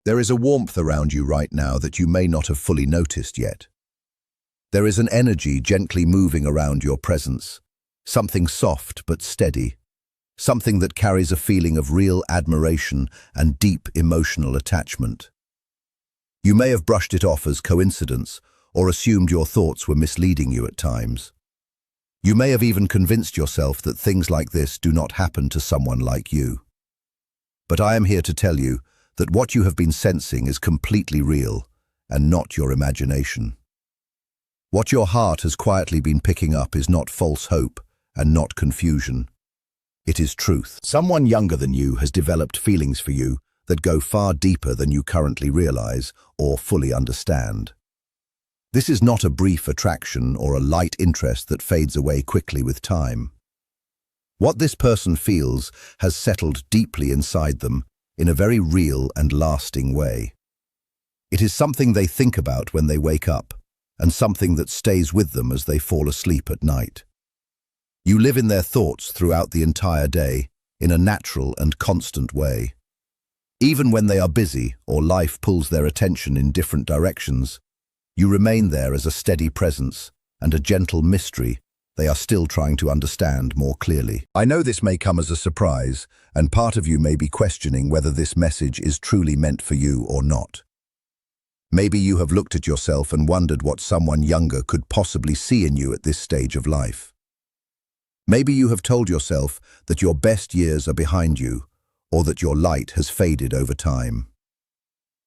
There is a warmth around you right now that you may not have fully noticed yet. There is an energy gently moving around your presence, something soft but steady, something that carries a feeling of real admiration and deep emotional attachment. You may have brushed it off as coincidence or assumed your thoughts were misleading you at times. You may have even convinced yourself that things like this do not happen to someone like you. But I am here to tell you that what you have been sensing is completely real and not your imagination. What your heart has quietly been picking up is not false hope and not confusion. It is truth. Someone younger than you has developed feelings for you that go far deeper than you currently realize or fully understand. This is not a brief attraction or a light interest that fades away quickly with time. What this person feels has settled deeply inside them in a very real and lasting way. It is something they think about when they wake up, and something that stays with them as they fall asleep at night. You live in their thoughts throughout the entire day, in a natural and constant way. Even when they are busy or life pulls their attention in different directions, you remain there as a steady presence and a gentle mystery they are still trying to understand more clearly. I know this may come as a surprise, and part of you may be questioning whether this message is truly meant for you or not. Maybe you have looked at yourself and wondered what someone younger could possibly see in you at this stage of life. Maybe you have told yourself that your best years are behind you, or that your light has faded over time.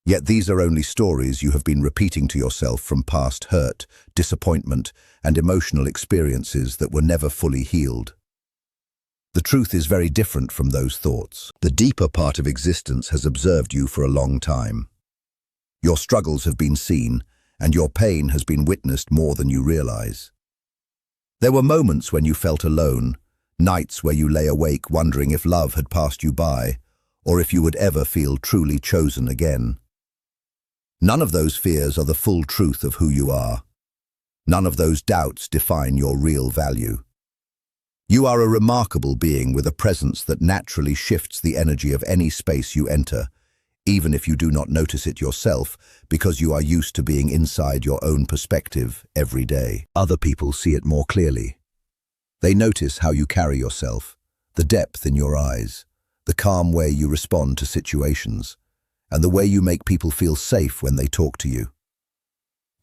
Yet these are only stories you have been repeating to yourself from past hurt, disappointment, and emotional experiences that were never fully healed. The truth is very different from those thoughts. The deeper part of existence has observed you for a long time. Your struggles have been seen, and your pain has been witnessed more than you realize. There were moments when you felt alone, nights where you lay awake wondering if love had passed you by, or if you would ever feel truly chosen again. None of those fears are the full truth of who you are. None of those doubts define your real value. You are a remarkable being with a presence that naturally shifts the energy of any space you enter, even if you do not notice it yourself, because you are used to being inside your own perspective every day. Other people see it more clearly. They notice how you carry yourself, the depth in your eyes, the calm way you respond to situations, and the way you make people feel safe when they talk to you.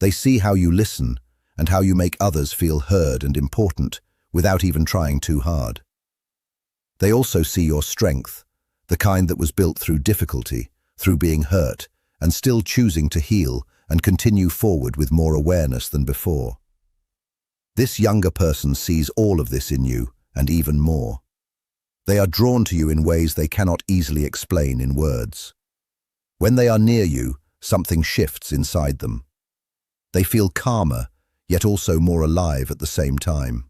They see how you listen and how you make others feel heard and important without even trying too hard. They also see your strength, the kind that was built through difficulty, through being hurt, and still choosing to heal and continue forward with more awareness than before. This younger person sees all of this in you, and even more. They are drawn to you in ways they cannot easily explain in words. When they are near you, something shifts inside them. They feel calmer, yet also more alive at the same time.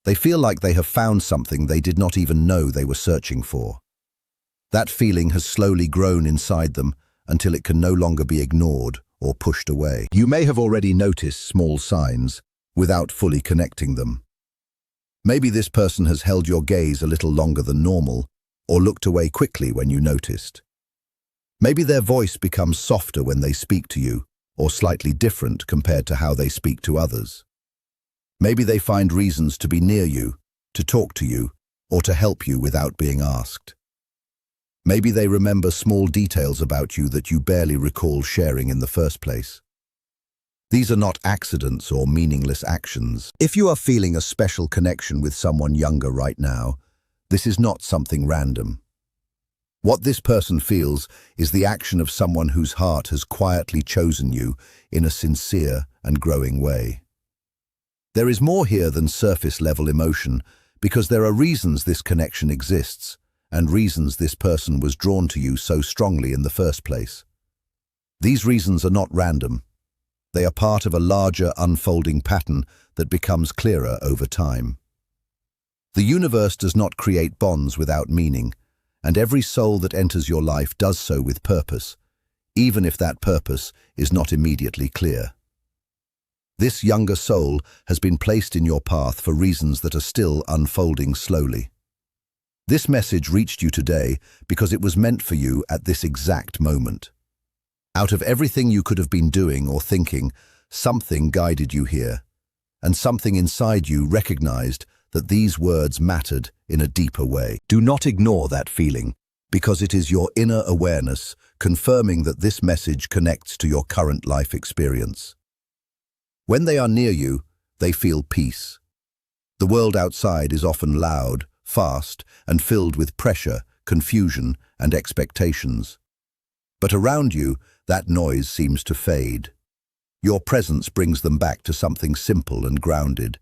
They feel like they have found something they did not even know they were searching for. That feeling has slowly grown inside them until it can no longer be ignored or pushed away. You may have already noticed small signs without fully connecting them. Maybe this person has held your gaze a little longer than normal, or looked away quickly when you noticed. Maybe their voice becomes softer when they speak to you, or slightly different compared to how they speak to others. Maybe they find reasons to be near you, to talk to you, or to help you without being asked. Maybe they remember small details about you that you barely recall sharing in the first place. These are not accidents or meaningless actions. If you are feeling a special connection with someone younger right now, this is not something random. What this person feels is the action of someone whose heart has quietly chosen you in a sincere and growing way. There is more here than surface-level emotion, because there are reasons this connection exists, and reasons this person was drawn to you so strongly in the first place. These reasons are not random. They are part of a larger unfolding pattern that becomes clearer over time. The universe does not create bonds without meaning, and every soul that enters your life does so with purpose, even if that purpose is not immediately clear. This younger soul has been placed in your path for reasons that are still unfolding slowly. This message reached you today because it was meant for you at this exact moment. Out of everything you could have been doing or thinking, something guided you here, and something inside you recognized that these words mattered in a deeper way. Do not ignore that feeling, because it is your inner awareness confirming that this message connects to your current life experience. When they are near you, they feel peace. The world outside is often loud, fast, and filled with pressure, confusion, and expectations. But around you, that noise seems to fade. Your presence brings them back to something simple and grounded,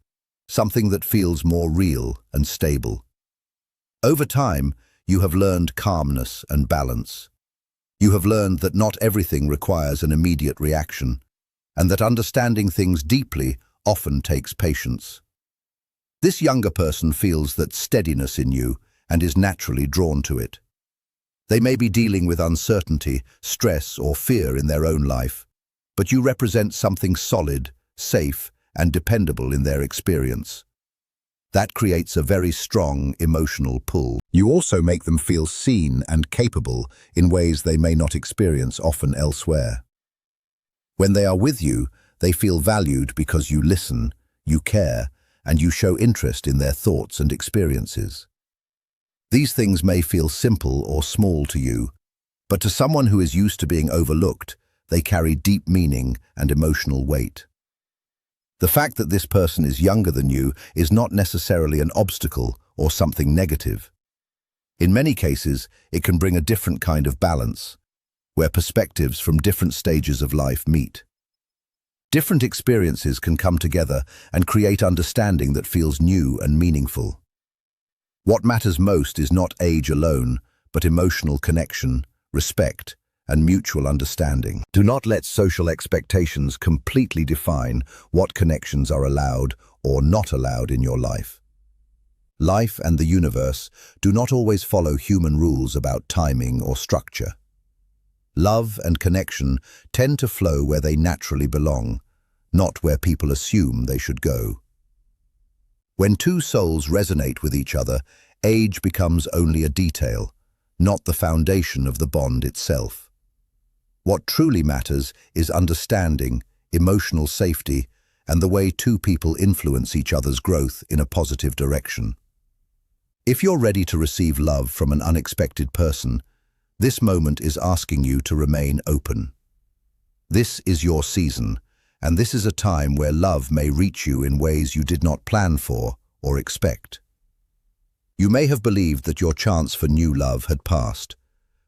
something that feels more real and stable. Over time, you have learned calmness and balance. You have learned that not everything requires an immediate reaction, and that understanding things deeply often takes patience. This younger person feels that steadiness in you and is naturally drawn to it. They may be dealing with uncertainty, stress, or fear in their own life, but you represent something solid, safe, and dependable in their experience. That creates a very strong emotional pull. You also make them feel seen and capable in ways they may not experience often elsewhere. When they are with you, they feel valued because you listen, you care, and you show interest in their thoughts and experiences. These things may feel simple or small to you, but to someone who is used to being overlooked, they carry deep meaning and emotional weight. The fact that this person is younger than you is not necessarily an obstacle or something negative. In many cases, it can bring a different kind of balance, where perspectives from different stages of life meet. Different experiences can come together and create understanding that feels new and meaningful. What matters most is not age alone, but emotional connection, respect, and mutual understanding. Do not let social expectations completely define what connections are allowed or not allowed in your life. Life and the universe do not always follow human rules about timing or structure. Love and connection tend to flow where they naturally belong, not where people assume they should go. When two souls resonate with each other, age becomes only a detail, not the foundation of the bond itself. What truly matters is understanding, emotional safety, and the way two people influence each other's growth in a positive direction. If you're ready to receive love from an unexpected person, this moment is asking you to remain open. This is your season, and this is a time where love may reach you in ways you did not plan for or expect. You may have believed that your chance for new love had passed,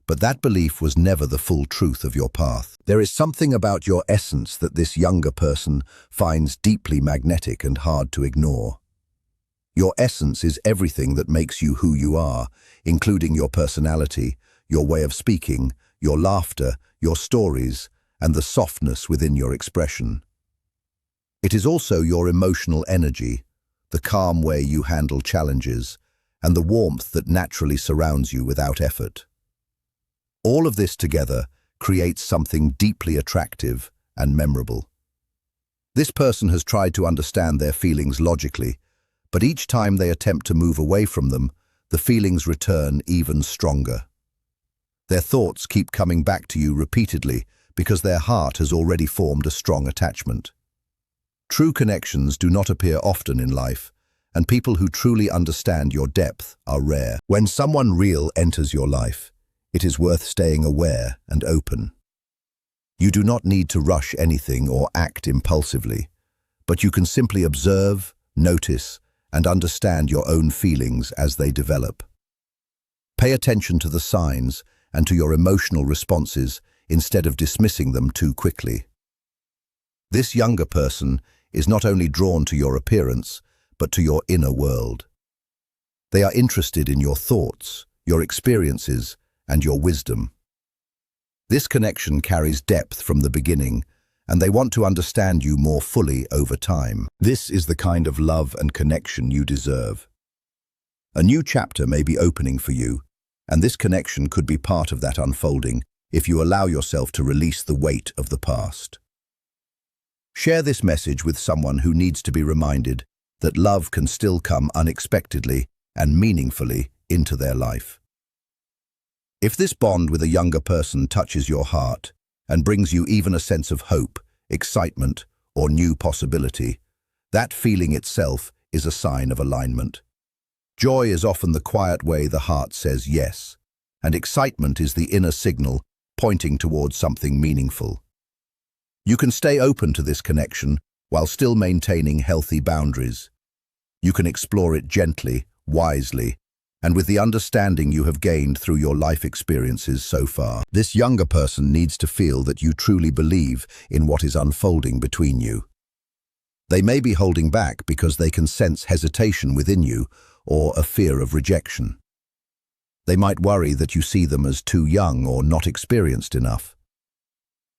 but that belief was never the full truth of your path. There is something about your essence that this younger person finds deeply magnetic and hard to ignore. Your essence is everything that makes you who you are, including your personality, your way of speaking, your laughter, your stories, and the softness within your expression. It is also your emotional energy, the calm way you handle challenges, and the warmth that naturally surrounds you without effort. All of this together creates something deeply attractive and memorable. This person has tried to understand their feelings logically, but each time they attempt to move away from them, the feelings return even stronger. Their thoughts keep coming back to you repeatedly because their heart has already formed a strong attachment. True connections do not appear often in life, and people who truly understand your depth are rare. When someone real enters your life, it is worth staying aware and open. You do not need to rush anything or act impulsively, but you can simply observe, notice, and understand your own feelings as they develop. Pay attention to the signs and to your emotional responses instead of dismissing them too quickly. This younger person is not only drawn to your appearance, but to your inner world. They are interested in your thoughts, your experiences, and your wisdom. This connection carries depth from the beginning, and they want to understand you more fully over time. This is the kind of love and connection you deserve. A new chapter may be opening for you, and this connection could be part of that unfolding if you allow yourself to release the weight of the past. Share this message with someone who needs to be reminded that love can still come unexpectedly and meaningfully into their life. If this bond with a younger person touches your heart, and brings you even a sense of hope, excitement, or new possibility. That feeling itself is a sign of alignment. Joy is often the quiet way the heart says yes, and excitement is the inner signal pointing towards something meaningful. You can stay open to this connection while still maintaining healthy boundaries. You can explore it gently, wisely, and with the understanding you have gained through your life experiences so far. This younger person needs to feel that you truly believe in what is unfolding between you. They may be holding back because they can sense hesitation within you or a fear of rejection. They might worry that you see them as too young or not experienced enough.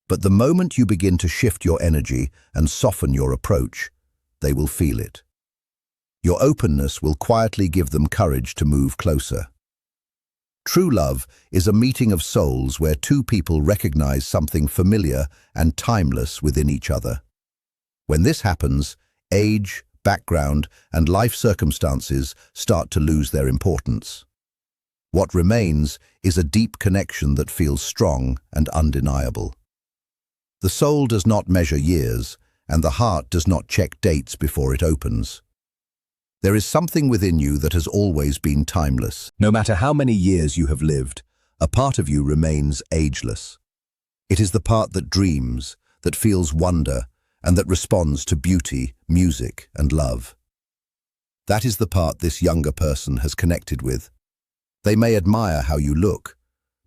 But the moment you begin to shift your energy and soften your approach, they will feel it. Your openness will quietly give them courage to move closer. True love is a meeting of souls where two people recognize something familiar and timeless within each other. When this happens, age, background, and life circumstances start to lose their importance. What remains is a deep connection that feels strong and undeniable. The soul does not measure years, and the heart does not check dates before it opens. There is something within you that has always been timeless. No matter how many years you have lived, a part of you remains ageless. It is the part that dreams, that feels wonder, and that responds to beauty, music, and love. That is the part this younger person has connected with. They may admire how you look,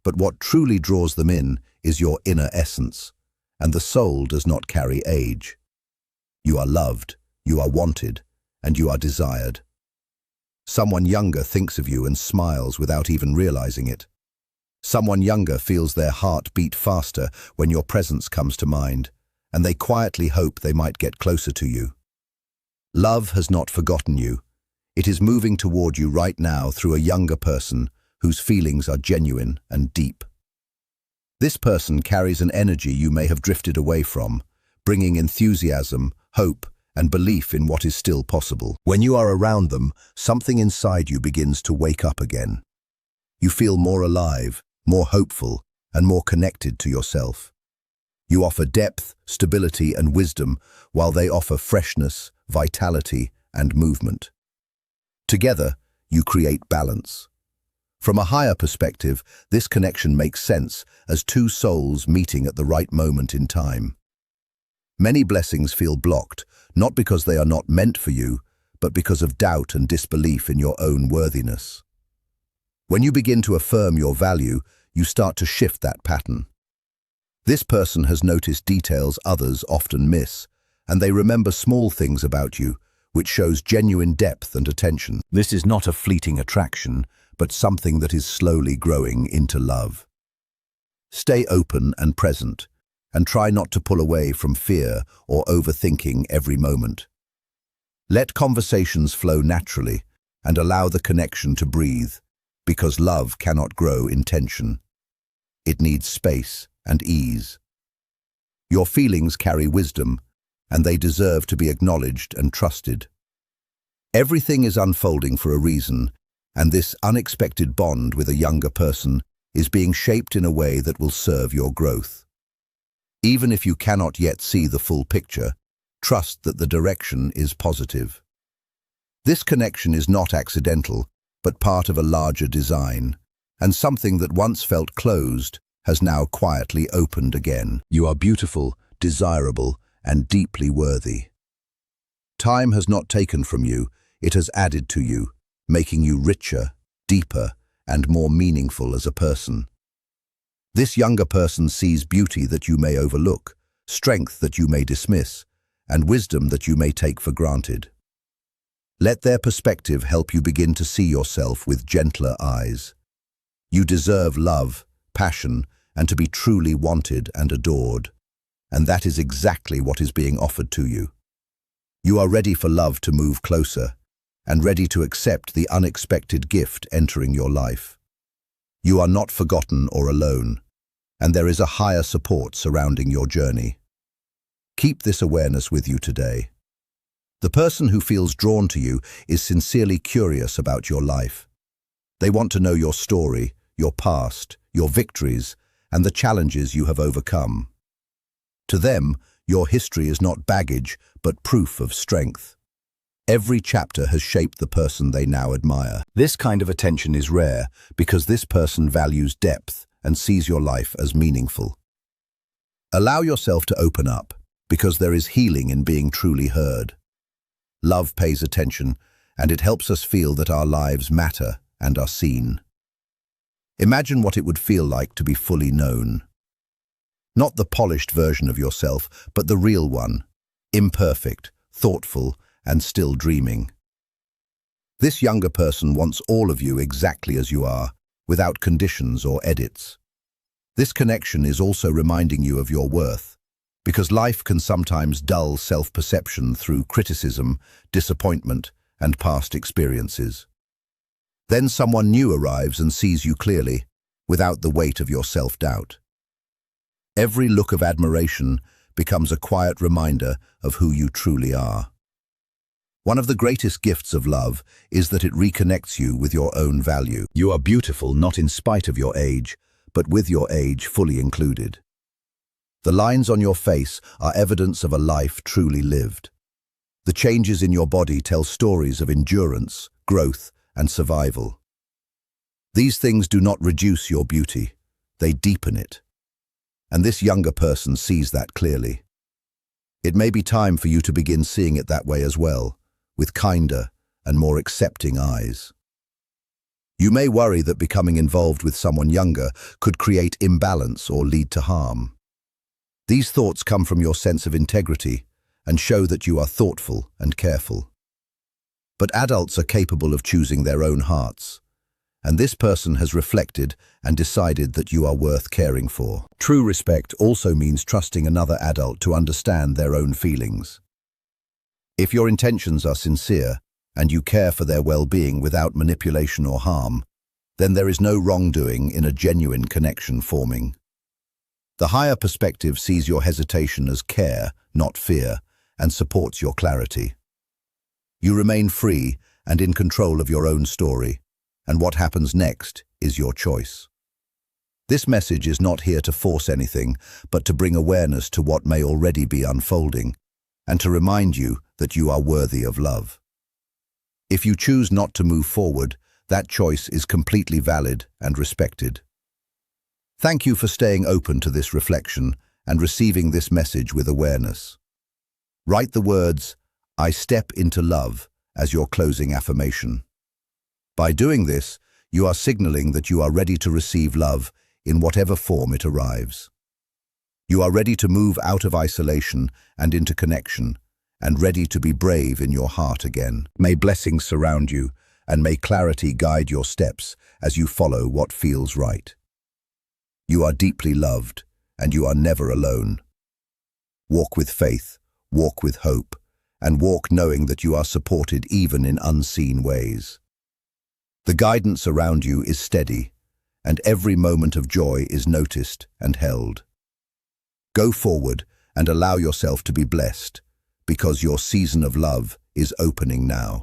but what truly draws them in is your inner essence, and the soul does not carry age. You are loved, you are wanted, and you are desired. Someone younger thinks of you and smiles without even realizing it. Someone younger feels their heart beat faster when your presence comes to mind, and they quietly hope they might get closer to you. Love has not forgotten you. It is moving toward you right now through a younger person whose feelings are genuine and deep. This person carries an energy you may have drifted away from, bringing enthusiasm, hope, and belief in what is still possible. When you are around them, something inside you begins to wake up again. You feel more alive, more hopeful, and more connected to yourself. You offer depth, stability, and wisdom, while they offer freshness, vitality, and movement. Together, you create balance. From a higher perspective, this connection makes sense as two souls meeting at the right moment in time. Many blessings feel blocked, not because they are not meant for you, but because of doubt and disbelief in your own worthiness. When you begin to affirm your value, you start to shift that pattern. This person has noticed details others often miss, and they remember small things about you, which shows genuine depth and attention. This is not a fleeting attraction, but something that is slowly growing into love. Stay open and present, and try not to pull away from fear or overthinking every moment. Let conversations flow naturally and allow the connection to breathe, because love cannot grow in tension. It needs space and ease. Your feelings carry wisdom, and they deserve to be acknowledged and trusted. Everything is unfolding for a reason, and this unexpected bond with a younger person is being shaped in a way that will serve your growth. Even if you cannot yet see the full picture, trust that the direction is positive. This connection is not accidental, but part of a larger design, and something that once felt closed has now quietly opened again. You are beautiful, desirable, and deeply worthy. Time has not taken from you, it has added to you, making you richer, deeper, and more meaningful as a person. This younger person sees beauty that you may overlook, strength that you may dismiss, and wisdom that you may take for granted. Let their perspective help you begin to see yourself with gentler eyes. You deserve love, passion, and to be truly wanted and adored, and that is exactly what is being offered to you. You are ready for love to move closer, and ready to accept the unexpected gift entering your life. You are not forgotten or alone, and there is a higher support surrounding your journey. Keep this awareness with you today. The person who feels drawn to you is sincerely curious about your life. They want to know your story, your past, your victories, and the challenges you have overcome. To them, your history is not baggage, but proof of strength. Every chapter has shaped the person they now admire. This kind of attention is rare because this person values depth and sees your life as meaningful. Allow yourself to open up, because there is healing in being truly heard. Love pays attention, and it helps us feel that our lives matter and are seen. Imagine what it would feel like to be fully known. Not the polished version of yourself, but the real one, imperfect, thoughtful, and still dreaming. This younger person wants all of you exactly as you are, without conditions or edits. This connection is also reminding you of your worth, because life can sometimes dull self-perception through criticism, disappointment, and past experiences. Then someone new arrives and sees you clearly, without the weight of your self-doubt. Every look of admiration becomes a quiet reminder of who you truly are. One of the greatest gifts of love is that it reconnects you with your own value. You are beautiful not in spite of your age, but with your age fully included. The lines on your face are evidence of a life truly lived. The changes in your body tell stories of endurance, growth, and survival. These things do not reduce your beauty, they deepen it. And this younger person sees that clearly. It may be time for you to begin seeing it that way as well, with kinder and more accepting eyes. You may worry that becoming involved with someone younger could create imbalance or lead to harm. These thoughts come from your sense of integrity and show that you are thoughtful and careful. But adults are capable of choosing their own hearts, and this person has reflected and decided that you are worth caring for. True respect also means trusting another adult to understand their own feelings. If your intentions are sincere and you care for their well-being without manipulation or harm, then there is no wrongdoing in a genuine connection forming. The higher perspective sees your hesitation as care, not fear, and supports your clarity. You remain free and in control of your own story, and what happens next is your choice. This message is not here to force anything, but to bring awareness to what may already be unfolding, and to remind you that you are worthy of love. If you choose not to move forward, that choice is completely valid and respected. Thank you for staying open to this reflection and receiving this message with awareness. Write the words, "I step into love," as your closing affirmation. By doing this, you are signaling that you are ready to receive love in whatever form it arrives. You are ready to move out of isolation and into connection, and ready to be brave in your heart again. May blessings surround you, and may clarity guide your steps as you follow what feels right. You are deeply loved, and you are never alone. Walk with faith, walk with hope, and walk knowing that you are supported even in unseen ways. The guidance around you is steady, and every moment of joy is noticed and held. Go forward and allow yourself to be blessed, because your season of love is opening now.